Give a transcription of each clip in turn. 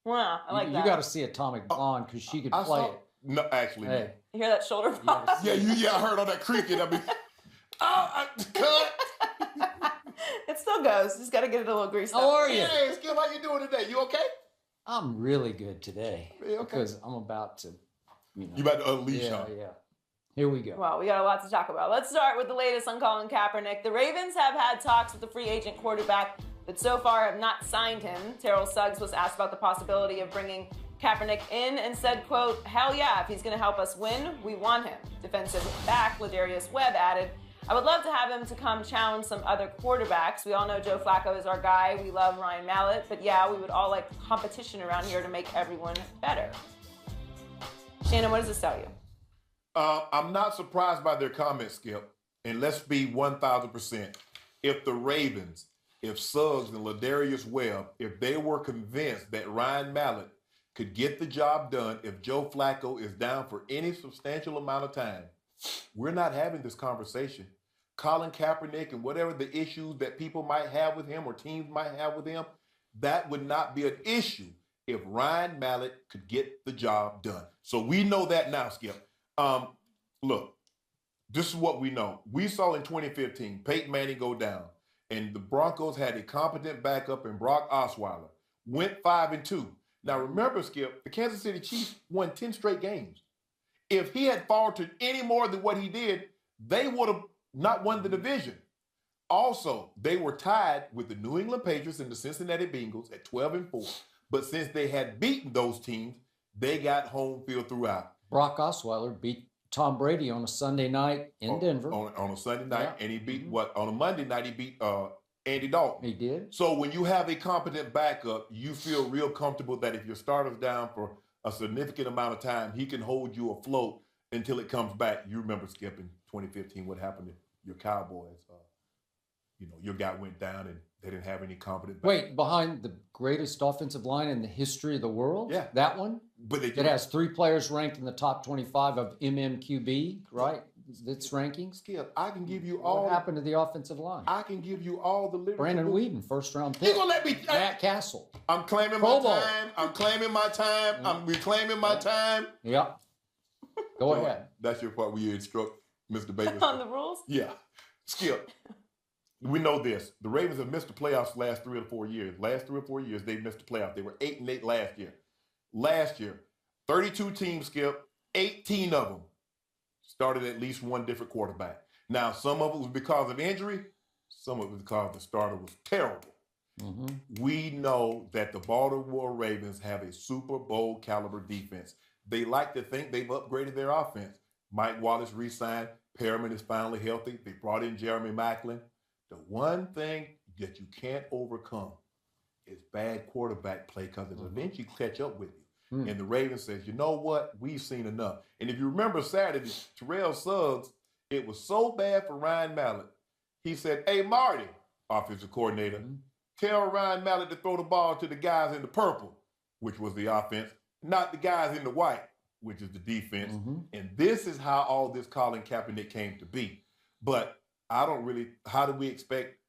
Wow, I like that. You got to see Atomic Blonde because she could play it. No, actually. Hey. You hear that shoulder pop? Yeah, I heard all that creaking. I mean, cut. It still goes. Just got to get it a little greased up. How are you? Hey, Skip, how you doing today? You okay? I'm really good today. Okay. Because I'm about to, You about to unleash yeah, her. yeah. Here we go. Well, we got a lot to talk about. Let's start with the latest on Colin Kaepernick. The Ravens have had talks with the free agent quarterback, but so far have not signed him. Terrell Suggs was asked about the possibility of bringing Kaepernick in and said, quote, "Hell yeah, if he's going to help us win, we want him." Defensive back Ladarius Webb added, "I would love to have him to come challenge some other quarterbacks. We all know Joe Flacco is our guy. We love Ryan Mallett. But yeah, we would all like competition around here to make everyone better." Shannon, what does this tell you? I'm not surprised by their comments, Skip. And let's be 1,000%. If the Ravens, if Suggs and Ladarius Webb, if they were convinced that Ryan Mallett could get the job done if Joe Flacco is down for any substantial amount of time, we're not having this conversation. Colin Kaepernick and whatever the issues that people might have with him or teams might have with him, that would not be an issue if Ryan Mallett could get the job done. So we know that now, Skip. Look, this is what we know. We saw in 2015, Peyton Manning go down, and the Broncos had a competent backup in Brock Osweiler. Went 5-2. Now remember, Skip, the Kansas City Chiefs won 10 straight games. If he had faltered any more than what he did, they would have not won the division. Also, they were tied with the New England Patriots and the Cincinnati Bengals at 12-4. But since they had beaten those teams, they got home field throughout. Brock Osweiler beat Tom Brady on a Sunday night in Denver. On a Sunday night, and he beat on a Monday night, he beat Andy Dalton. He did. So when you have a competent backup, you feel real comfortable that if your starter's down for a significant amount of time, he can hold you afloat until it comes back. You remember, Skip, in 2015, what happened to your Cowboys. Your guy went down and they didn't have any competent backup. Wait, behind the greatest offensive line in the history of the world? Yeah. That one? But it has 3 players ranked in the top 25 of MMQB, right? Its rankings. Skip, I can give you all. What happened to the offensive line? I can give you all the literature. Brandon Whedon, first-round pick. You gonna let me? Matt Castle. I'm claiming my time. I'm claiming my time. I'm reclaiming my time. Yep. Go ahead. That's your part where you instruct Mr. Baker. On the rules? Yeah. Skip. We know this. The Ravens have missed the playoffs last 3 or 4 years. Last 3 or 4 years, they've missed the playoffs. They were 8-8 last year. Last year, 32 teams, Skip, 18 of them started at least one different quarterback. Now, some of it was because of injury. Some of it was because the starter was terrible. Mm-hmm. We know that the Baltimore Ravens have a Super Bowl caliber defense. They like to think they've upgraded their offense. Mike Wallace re-signed. Perriman is finally healthy. They brought in Jeremy Maclin. The one thing that you can't overcome is bad quarterback play because it'll eventually catch up with you. And the Ravens says, you know what? We've seen enough. And if you remember Saturday, Terrell Suggs, it was so bad for Ryan Mallett. He said, "Hey, Marty, offensive coordinator, tell Ryan Mallett to throw the ball to the guys in the purple," which was the offense, not the guys in the white, which is the defense. And this is how all this Colin Kaepernick came to be. But how do we expect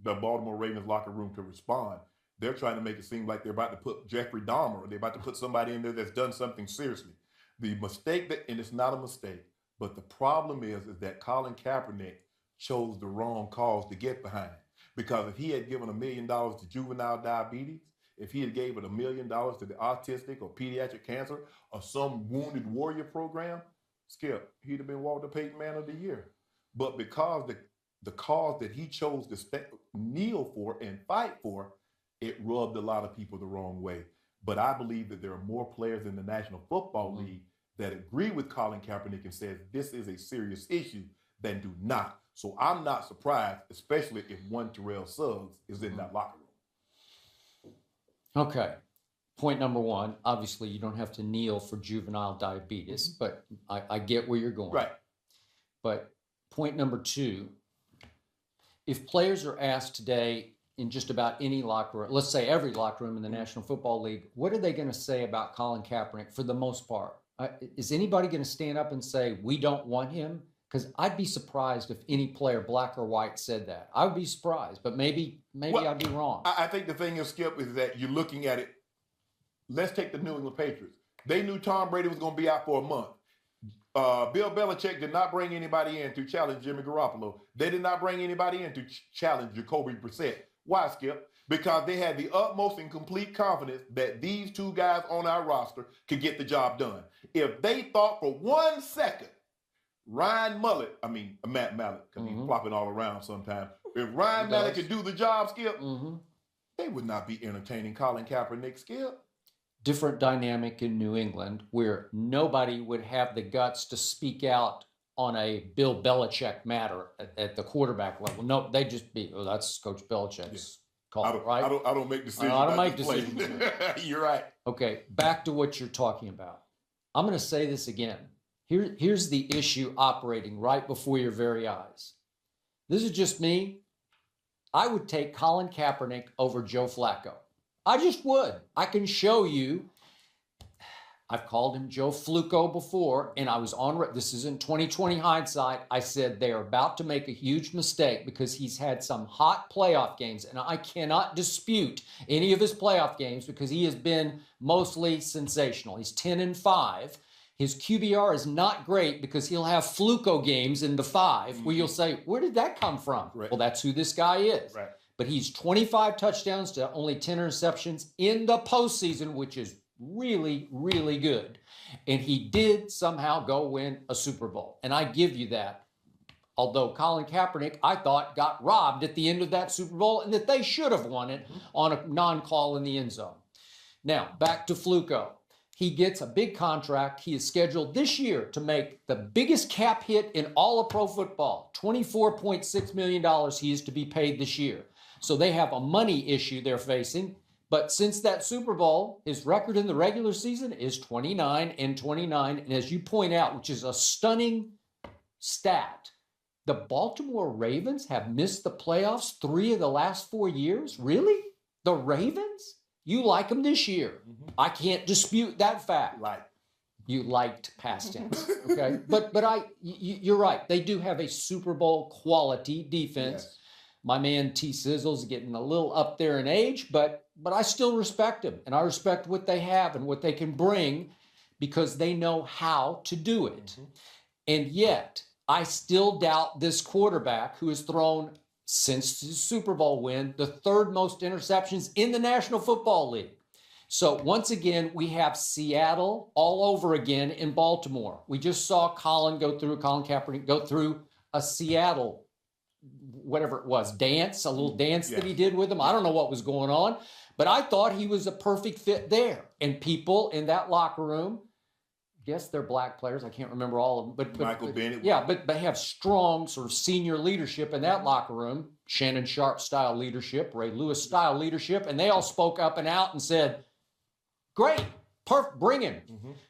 the Baltimore Ravens locker room to respond? They're trying to make it seem like they're about to put Jeffrey Dahmer, or they're about to put somebody in there that's done something seriously. The mistake and it's not a mistake, but the problem is that Colin Kaepernick chose the wrong cause to get behind. Because if he had given $1 million to juvenile diabetes, if he had given $1 million to the autistic or pediatric cancer or some wounded warrior program, Skip, he'd have been Walter Payton Man of the Year. But because the cause that he chose to kneel for and fight for, it rubbed a lot of people the wrong way. But I believe that there are more players in the National Football League that agree with Colin Kaepernick and says this is a serious issue than do not. So I'm not surprised, especially if one Terrell Suggs is in that locker room. Okay. Point number one, obviously you don't have to kneel for juvenile diabetes, but I get where you're going. Right. But point number two, if players are asked today in just about any locker room, let's say every locker room in the National Football League, what are they going to say about Colin Kaepernick for the most part? Is anybody going to stand up and say, we don't want him? Because I'd be surprised if any player, black or white, said that. I would be surprised, but maybe I'd be wrong. I think the thing is, Skip, is that you're looking at it let's take the New England Patriots. They knew Tom Brady was going to be out for a month. Bill Belichick did not bring anybody in to challenge Jimmy Garoppolo. They did not bring anybody in to challenge Jacoby Brissett. Why, Skip? Because they had the utmost and complete confidence that these two guys on our roster could get the job done. If they thought for 1 second Matt Mallett, because he's flopping all around sometimes. If Ryan Mallett could do the job, Skip, they would not be entertaining Colin Kaepernick, Skip. Different dynamic in New England where nobody would have the guts to speak out on a Bill Belichick matter at the quarterback level. No, they just be, that's Coach Belichick's call, right? I don't make decisions. I don't make decisions. You're right. Okay, back to what you're talking about. I'm going to say this again. Here's the issue operating right before your very eyes. This is just me. I would take Colin Kaepernick over Joe Flacco. I just would. I can show you. I've called him Joe Fluco before, and I was on, this is in 2020 hindsight, I said they are about to make a huge mistake because he's had some hot playoff games, and I cannot dispute any of his playoff games because he has been mostly sensational. He's 10-5. His QBR is not great because he'll have Fluco games in the 5 where you'll say, where did that come from? Right. Well, that's who this guy is. Right. But he's 25 touchdowns to only 10 interceptions in the postseason, which is really, really good. And he did somehow go win a Super Bowl. And I give you that. Although Colin Kaepernick, I thought, got robbed at the end of that Super Bowl and that they should have won it on a non-call in the end zone. Now, back to Fluco. He gets a big contract. He is scheduled this year to make the biggest cap hit in all of pro football. $24.6 million he is to be paid this year. So they have a money issue they're facing. But since that Super Bowl, his record in the regular season is 29-29. And as you point out, which is a stunning stat, the Baltimore Ravens have missed the playoffs 3 of the last 4 years. Really? The Ravens? You like them this year. I can't dispute that fact. You liked past tense, okay? But you're right. They do have a Super Bowl quality defense. Yes. My man T Sizzle's getting a little up there in age, but I still respect him, and I respect what they have and what they can bring because they know how to do it. And yet, I still doubt this quarterback who has thrown, since his Super Bowl win, the 3rd most interceptions in the National Football League. So once again, we have Seattle all over again in Baltimore. We just saw Colin Kaepernick go through a Seattle, whatever it was, a little dance that he did with them. I don't know what was going on, but I thought he was a perfect fit there. And people in that locker room, yes, they're black players. I can't remember all of them. But Michael Bennett. Yeah, but they have strong sort of senior leadership in that locker room, Shannon Sharp style leadership, Ray Lewis style leadership, and they all spoke up and out and said, great, perfect, bring him.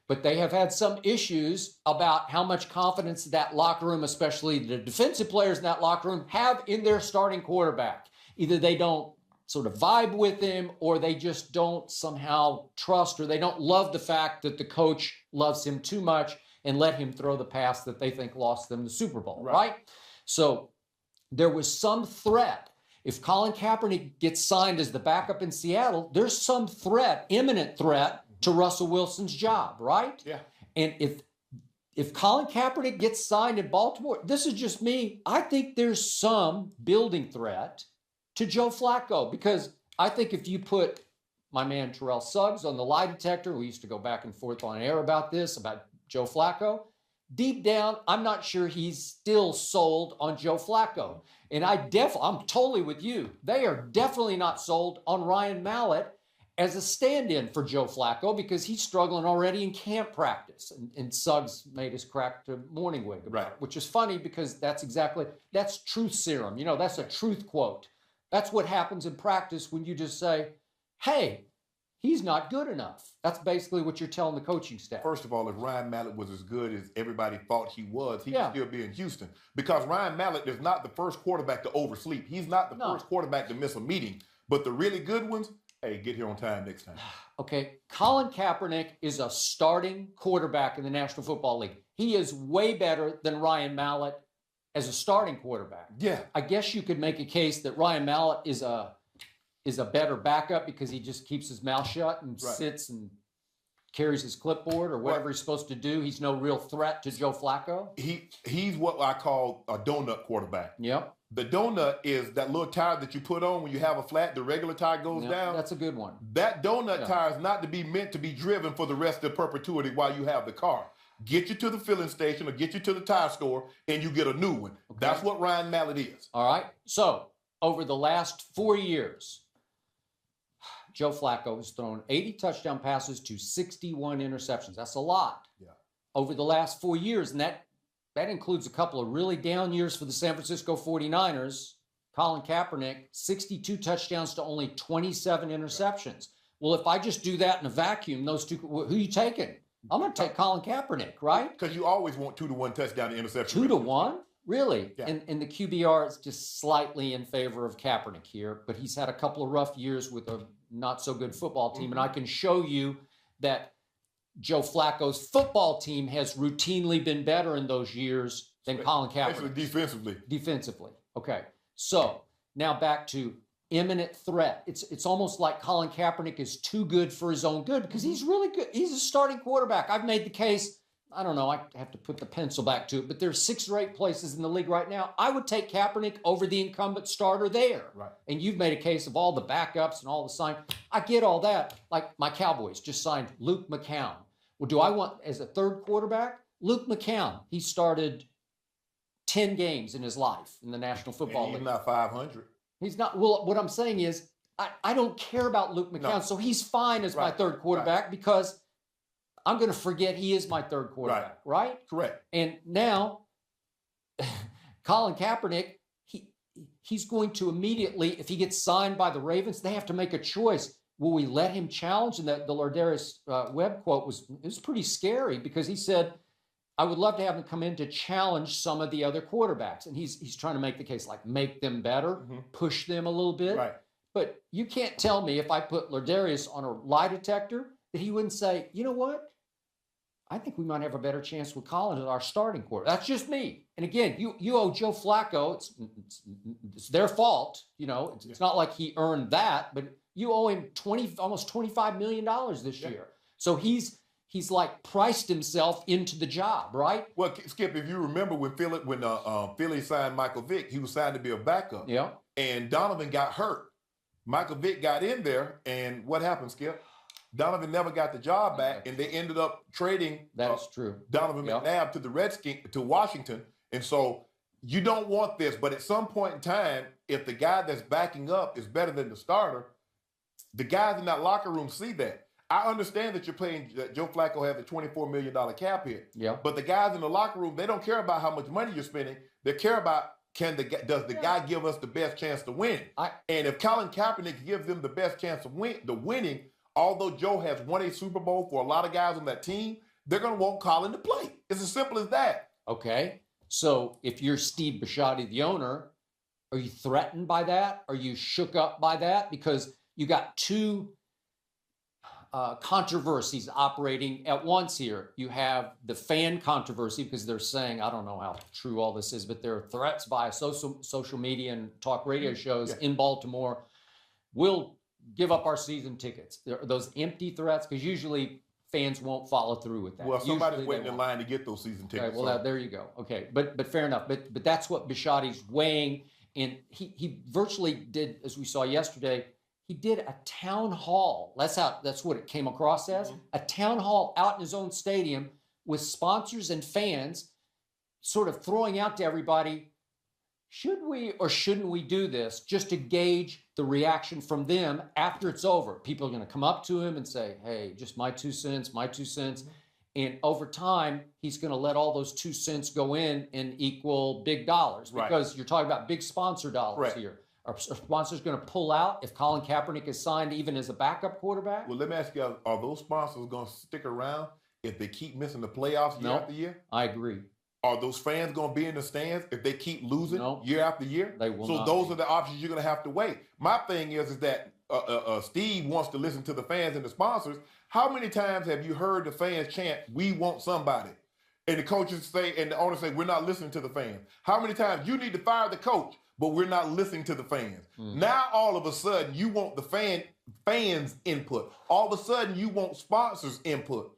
But they have had some issues about how much confidence that locker room, especially the defensive players in that locker room, have in their starting quarterback. Either they don't sort of vibe with him, or they just don't somehow trust, or they don't love the fact that the coach loves him too much and let him throw the pass that they think lost them the Super Bowl, right? So there was some threat. If Colin Kaepernick gets signed as the backup in Seattle, there's some threat, imminent threat, to Russell Wilson's job, right? Yeah. And if Colin Kaepernick gets signed in Baltimore, this is just me, I think there's some building threat to Joe Flacco, because I think if you put my man Terrell Suggs on the lie detector, we used to go back and forth on air about this, about Joe Flacco, deep down, I'm not sure he's still sold on Joe Flacco. And I'm totally with you. They are definitely not sold on Ryan Mallett as a stand-in for Joe Flacco because he's struggling already in camp practice. And Suggs made his crack to Morningwig about it, which is funny because that's truth serum. You know, that's a truth quote. That's what happens in practice when you just say, hey, he's not good enough. That's basically what you're telling the coaching staff. First of all, if Ryan Mallett was as good as everybody thought he was, he would still be in Houston. Because Ryan Mallett is not the first quarterback to oversleep. He's not the first quarterback to miss a meeting. But the really good ones, hey, get here on time next time. Okay, Colin Kaepernick is a starting quarterback in the National Football League. He is way better than Ryan Mallett as a starting quarterback. Yeah. I guess you could make a case that Ryan Mallett is a is a better backup because he just keeps his mouth shut and Right. sits and carries his clipboard or whatever he's supposed to do. He's no real threat to Joe Flacco. He's what I call a donut quarterback. Yep. The donut is that little tire that you put on when you have a flat, the regular tire goes down. That's a good one. That donut tire is not to be meant to be driven for the rest of perpetuity while you have the car. Get you to the filling station or get you to the tire store and you get a new one. Okay. That's what Ryan Mallett is. All right. So over the last 4 years, Joe Flacco has thrown 80 touchdown passes to 61 interceptions. That's a lot. Yeah. Over the last 4 years, and that includes a couple of really down years for the San Francisco 49ers. Colin Kaepernick, 62 touchdowns to only 27 interceptions. Yeah. Well, if I just do that in a vacuum, those two, who are you taking? I'm going to take Colin Kaepernick, right? Because you always want 2-to-1 touchdown to interception. 2-to-1? Really? Yeah. And the QBR is just slightly in favor of Kaepernick here, but he's had a couple of rough years with a not-so-good football team, and I can show you that Joe Flacco's football team has routinely been better in those years than Colin Kaepernick. Especially defensively. Defensively. Okay. So now back to imminent threat. It's almost like Colin Kaepernick is too good for his own good because he's really good. He's a starting quarterback. I've made the case. I don't know. I have to put the pencil back to it, but there's 6 or 8 places in the league right now. I would take Kaepernick over the incumbent starter there. Right. And you've made a case of all the backups and all the sign. I get all that. Like my Cowboys just signed Luke McCown. Well, do I want as a third quarterback? Luke McCown. He started 10 games in his life in the National Football League. He's not 500. He's not. Well, what I'm saying is I don't care about Luke McCown, so he's fine as my third quarterback because I'm going to forget he is my third quarterback, right? Correct. And now, Colin Kaepernick, he's going to immediately, if he gets signed by the Ravens, they have to make a choice. Will we let him challenge? And the Lardarius Webb quote was pretty scary because he said, I would love to have him come in to challenge some of the other quarterbacks. And he's trying to make the case, like make them better, push them a little bit. Right. But you can't tell me if I put Lardarius on a lie detector that he wouldn't say, you know what? I think we might have a better chance with Colin as our starting quarterback. That's just me. And again, you owe Joe Flacco. It's their fault. You know, it's not like he earned that, but you owe him almost $25 million this year. So he's like priced himself into the job, right? Well, Skip, if you remember when Philly signed Michael Vick, he was signed to be a backup. Yeah. And Donovan got hurt. Michael Vick got in there, and what happened, Skip? Donovan never got the job back, and they ended up trading That's true. Donovan McNabb to Washington. And so you don't want this, but at some point in time, if the guy that's backing up is better than the starter, the guys in that locker room see that. I understand that Joe Flacco has a $24 million cap hit. Yeah. But the guys in the locker room, they don't care about how much money you're spending. They care about does the guy give us the best chance to win? And if Colin Kaepernick gives them the best chance of winning, although Joe has won a Super Bowl for a lot of guys on that team, they're going to want Colin to play. It's as simple as that. Okay. So if you're Steve Bisciotti, the owner, are you threatened by that? Are you shook up by that? Because you got 2 controversies operating at once here. You have the fan controversy because they're saying, I don't know how true all this is, but there are threats via social media and talk radio shows in Baltimore. We'll give up our season tickets. There are those empty threats because usually fans won't follow through with that. Well, somebody's waiting in line to get those season tickets. Okay, well, there you go. Okay, but fair enough. But that's what Bisciotti's weighing, and he virtually did, as we saw yesterday. He did a town hall. That's what it came across as. A town hall out in his own stadium with sponsors and fans sort of throwing out to everybody, should we or shouldn't we do this, just to gauge the reaction from them after it's over. People are going to come up to him and say, hey, just my 2 cents. And over time, he's going to let all those 2 cents go in and equal big dollars because you're talking about big sponsor dollars here. Are sponsors going to pull out if Colin Kaepernick is signed even as a backup quarterback? Well, let me ask you, are those sponsors going to stick around if they keep missing the playoffs year after year? I agree. Are those fans going to be in the stands if they keep losing year after year? They will not. So those are the options you're going to have to weigh. My thing is that Steve wants to listen to the fans and the sponsors. How many times have you heard the fans chant, we want somebody? And the coaches say, and the owners say, we're not listening to the fans. How many times you need to fire the coach? but we're not listening to the fans. Now, all of a sudden, you want the fans' input. All of a sudden, you want sponsors' input.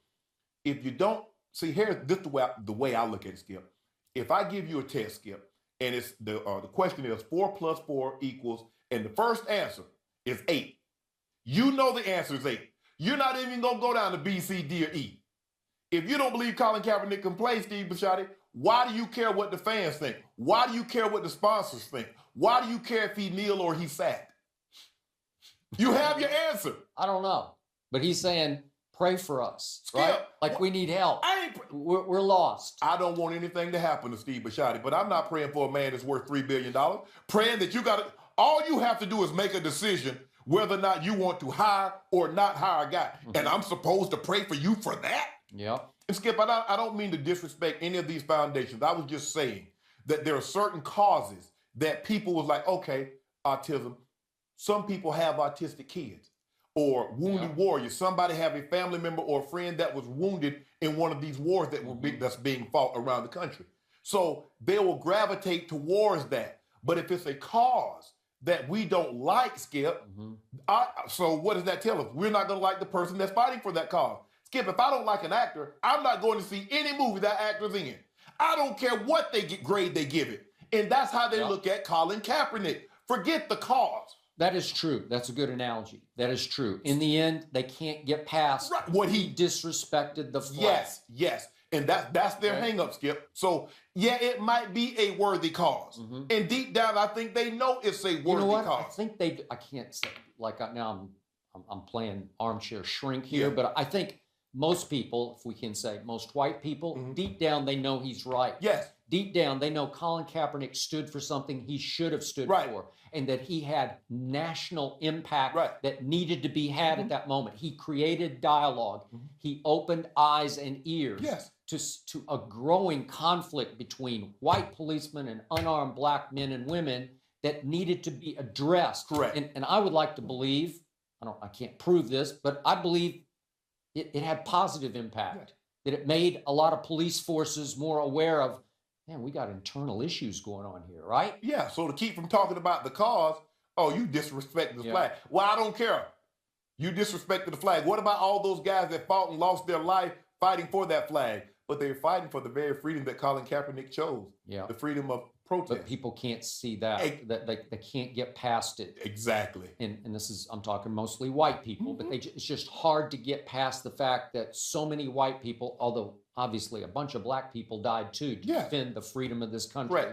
If you don't, see, this is the way I look at it, Skip. If I give you a test, Skip, and it's the question is 4 + 4 equals, and the first answer is 8. You know the answer is 8. You're not even going to go down to B, C, D, or E. If you don't believe Colin Kaepernick can play, Steve Bisciotti, why do you care what the fans think? Why do you care what the sponsors think? Why do you care if he kneel or he sat? You have your answer. I don't know. But he's saying, pray for us, Skip, right? Like we need help. We're lost. I don't want anything to happen to Steve Bisciotti, but I'm not praying for a man that's worth $3 billion. Praying that all you have to do is make a decision whether or not you want to hire or not hire a guy. And I'm supposed to pray for you for that? Yeah. And Skip, I don't mean to disrespect any of these foundations. I was just saying that there are certain causes that people was like, okay, autism. Some people have autistic kids or wounded warriors. Somebody have a family member or a friend that was wounded in one of these wars that's being fought around the country. So they will gravitate towards that. But if it's a cause that we don't like, Skip, so what does that tell us? We're not going to like the person that's fighting for that cause. Skip, if I don't like an actor, I'm not going to see any movie that actor's in. I don't care what grade they give it. And that's how they look at Colin Kaepernick. Forget the cause. That is true. That's a good analogy. That is true. In the end, they can't get past what he disrespected the flag. Yes. And that's their hang-up, Skip. So, yeah, it might be a worthy cause. And deep down, I think they know it's a worthy cause. I think I can't say, now I'm playing armchair shrink here, but I think most people, if we can say most white people, deep down, they know he's right. Yes. Deep down, they know Colin Kaepernick stood for something he should have stood for, and that he had national impact that needed to be had at that moment. He created dialogue. He opened eyes and ears to a growing conflict between white policemen and unarmed black men and women that needed to be addressed. Correct. And I would like to believe, I can't prove this, but I believe it had positive impact, that it made a lot of police forces more aware of, man, we got internal issues going on here, right? Yeah, so to keep from talking about the cause, you disrespect the flag. Well, I don't care. You disrespected the flag. What about all those guys that fought and lost their life fighting for that flag? But they're fighting for the very freedom that Colin Kaepernick chose. Yeah. The freedom of protest. But people can't see that. That they can't get past it. Exactly. And this is, I'm talking mostly white people, but it's just hard to get past the fact that so many white people, although obviously a bunch of black people died too to defend the freedom of this country,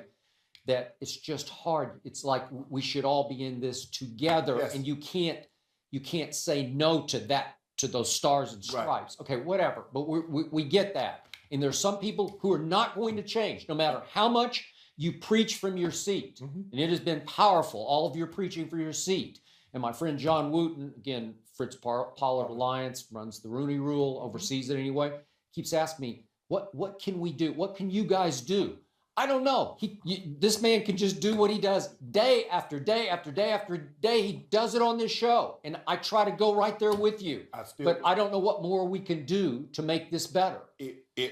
that it's just hard. It's like we should all be in this together, and you can't say no to that, to those stars and stripes. Okay, whatever, but we get that. And there's some people who are not going to change, no matter how much you preach from your seat. And it has been powerful, all of your preaching for your seat. And my friend John Wooten, again, Fritz Pollard Alliance, runs the Rooney Rule, oversees it anyway, keeps asking me, what can we do? What can you guys do? I don't know. This man can just do what he does day after day after day after day. He does it on this show. And I try to go right there with you. But I don't know what more we can do to make this better.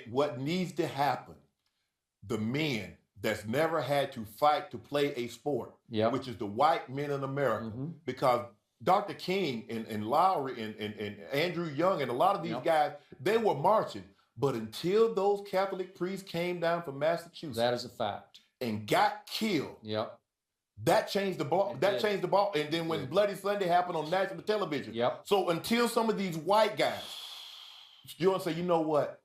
What needs to happen, the men that's never had to fight to play a sport, which is the white men in America, because Dr. King and Lowry and Andrew Young and a lot of these guys, they were marching. But until those Catholic priests came down from Massachusetts, that is a fact, and got killed, that changed the ball. Changed the ball. And then when Bloody Sunday happened on national television, so until some of these white guys, you want to say, you know what,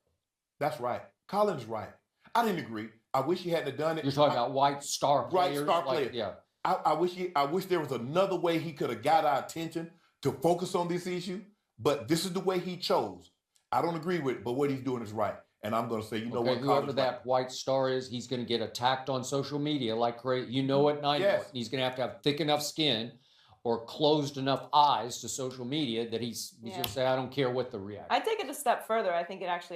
that's right, Colin's right. I didn't agree. I wish he hadn't done it. You're talking about white star players, right? Star players. I wish there was another way he could have got our attention to focus on this issue. But this is the way he chose. I don't agree with it, but what he's doing is right. And I'm going to say, you know what, whoever that white star is, he's going to get attacked on social media like crazy. You know it, and I know it. He's going to have thick enough skin or closed enough eyes to social media that he's going to say, I don't care what the reaction. I take it a step further. I think it actually